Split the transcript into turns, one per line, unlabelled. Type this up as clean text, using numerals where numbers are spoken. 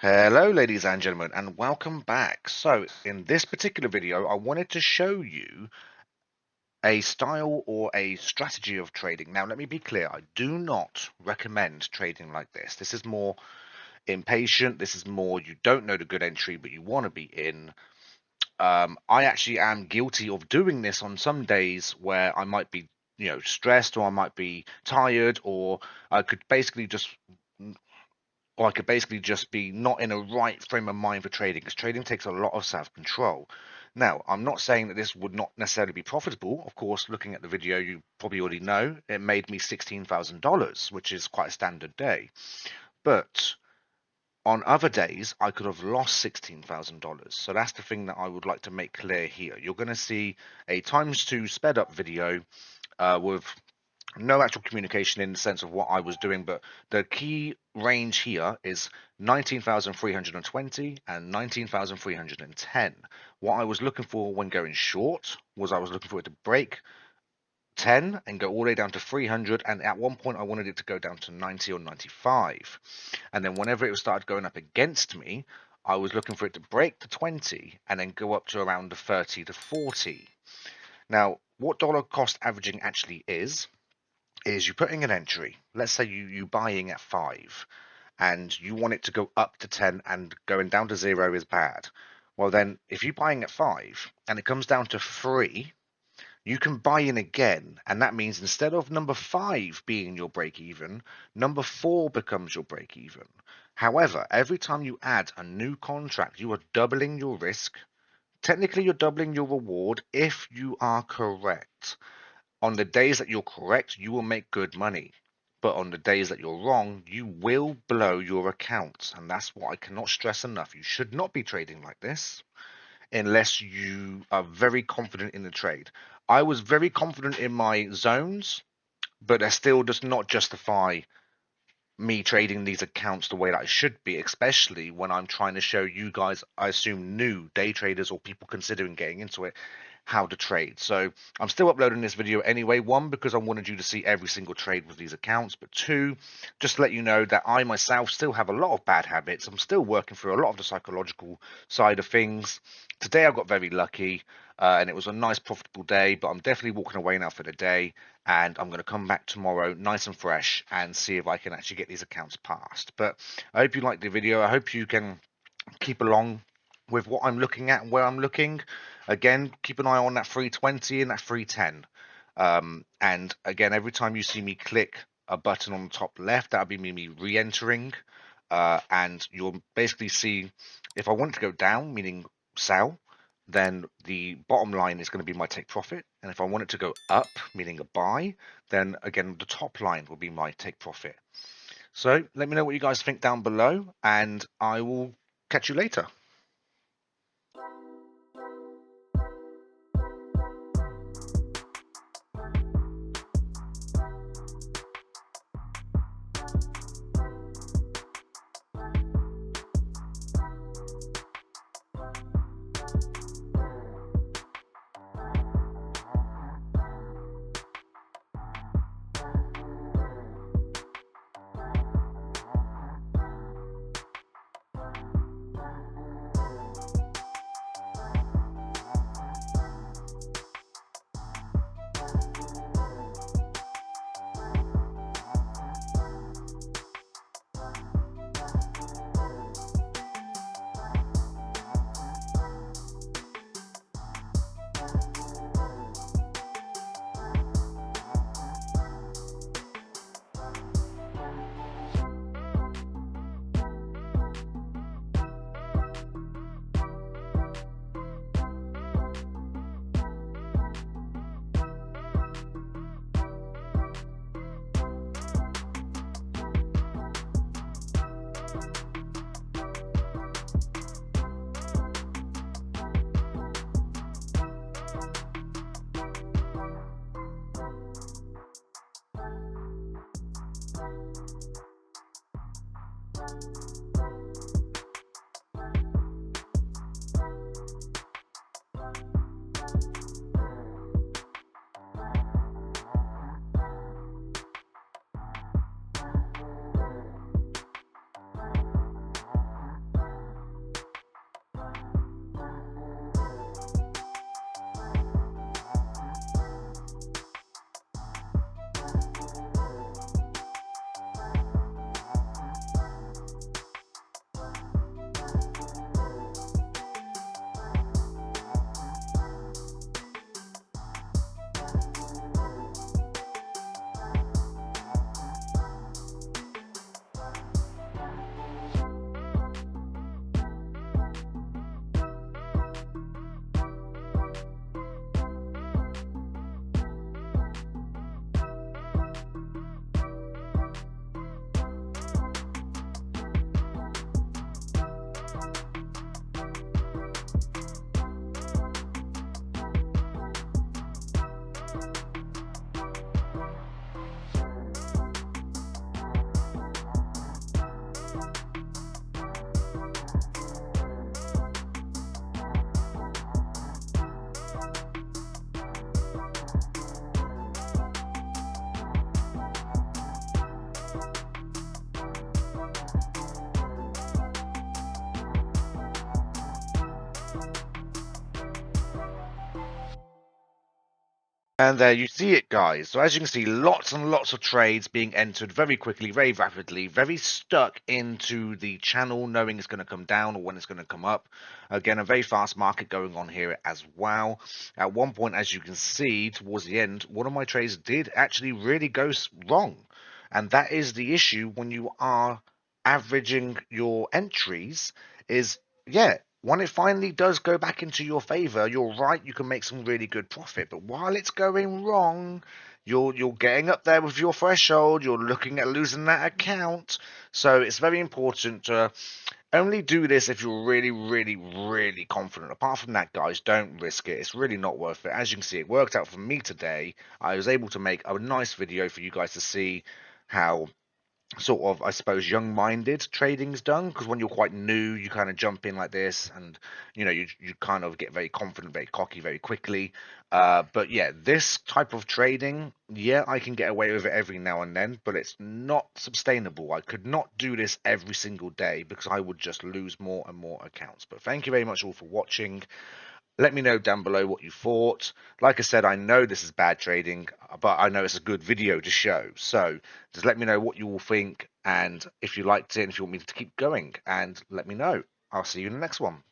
Hello, ladies and gentlemen, and welcome back. So, in this particular video, I wanted to show you a style or a strategy of trading. Now, let me be clear, I do not recommend trading like this. This is more impatient. This is more you don't know the good entry, but you want to be in. I actually am guilty of doing this on some days where I might be, stressed, or I might be tired, or I could basically just be not in a right frame of mind for trading, because trading takes a lot of self-control. Now, I'm not saying that this would not necessarily be profitable. Of course, looking at the video, you probably already know it made me $16,000, which is quite a standard day. But on other days, I could have lost $16,000. So that's the thing that I would like to make clear here. You're going to see a times two sped up video with no actual communication in the sense of what I was doing, but the key range here is 19,320 and 19,310. What I was looking for when going short was I was looking for it to break 10 and go all the way down to 300, and at one point I wanted it to go down to 90 or 95. And then whenever it started going up against me, I was looking for it to break the 20 and then go up to around the 30 to 40. Now, what dollar cost averaging actually is you putting an entry. Let's say you buying at 5 and you want it to go up to 10, and going down to 0 is bad. Well, then if you're buying at 5 and it comes down to 3, you can buy in again, and that means instead of number 5 being your break even, number 4 becomes your break even. However, every time you add a new contract, you are doubling your risk. Technically, you're doubling your reward if you are correct. On the days that you're correct, you will make good money. But on the days that you're wrong, you will blow your accounts. And that's what I cannot stress enough. You should not be trading like this unless you are very confident in the trade. I was very confident in my zones, but that still does not justify me trading these accounts the way that I should be, especially when I'm trying to show you guys, I assume new day traders or people considering getting into it, how to trade. So I'm still uploading this video anyway. One, because I wanted you to see every single trade with these accounts, but two, just to let you know that I myself still have a lot of bad habits. I'm still working through a lot of the psychological side of things. Today I got very lucky, and it was a nice profitable day, but I'm definitely walking away now for the day, and I'm going to come back tomorrow nice and fresh and see if I can actually get these accounts passed. But I hope you liked the video. I hope you can keep along with what I'm looking at and where I'm looking. Again, keep an eye on that 320 and that 310. And again, every time you see me click a button on the top left, that'll be me re-entering. And you'll basically see if I want to go down, meaning sell, then the bottom line is going to be my take profit. And if I want it to go up, meaning a buy, then again, the top line will be my take profit. So let me know what you guys think down below, and I will catch you later. And there you see it, guys. So as you can see, lots and lots of trades being entered very quickly, very rapidly, very stuck into the channel, knowing it's going to come down or when it's going to come up. Again, a very fast market going on here as well. At one point, as you can see, towards the end, one of my trades did actually really go wrong. And that is the issue when you are averaging your entries is, yeah, when it finally does go back into your favor, you're right, you can make some really good profit. But while it's going wrong, you're getting up there with your threshold, you're looking at losing that account. So it's very important to only do this if you're really, really, really confident. Apart from that, guys, don't risk it. It's really not worth it. As you can see, it worked out for me today. I was able to make a nice video for you guys to see how sort of, I suppose, young-minded trading's done, because when you're quite new, you kind of jump in like this, and you kind of get very confident, very cocky, very quickly. But yeah, this type of trading, yeah, I can get away with it every now and then, but it's not sustainable. I could not do this every single day because I would just lose more and more accounts. But thank you very much all for watching. Let me know down below what you thought. Like I said, I know this is bad trading, but I know it's a good video to show. So just let me know what you all think, and if you liked it and if you want me to keep going, and let me know. I'll see you in the next one.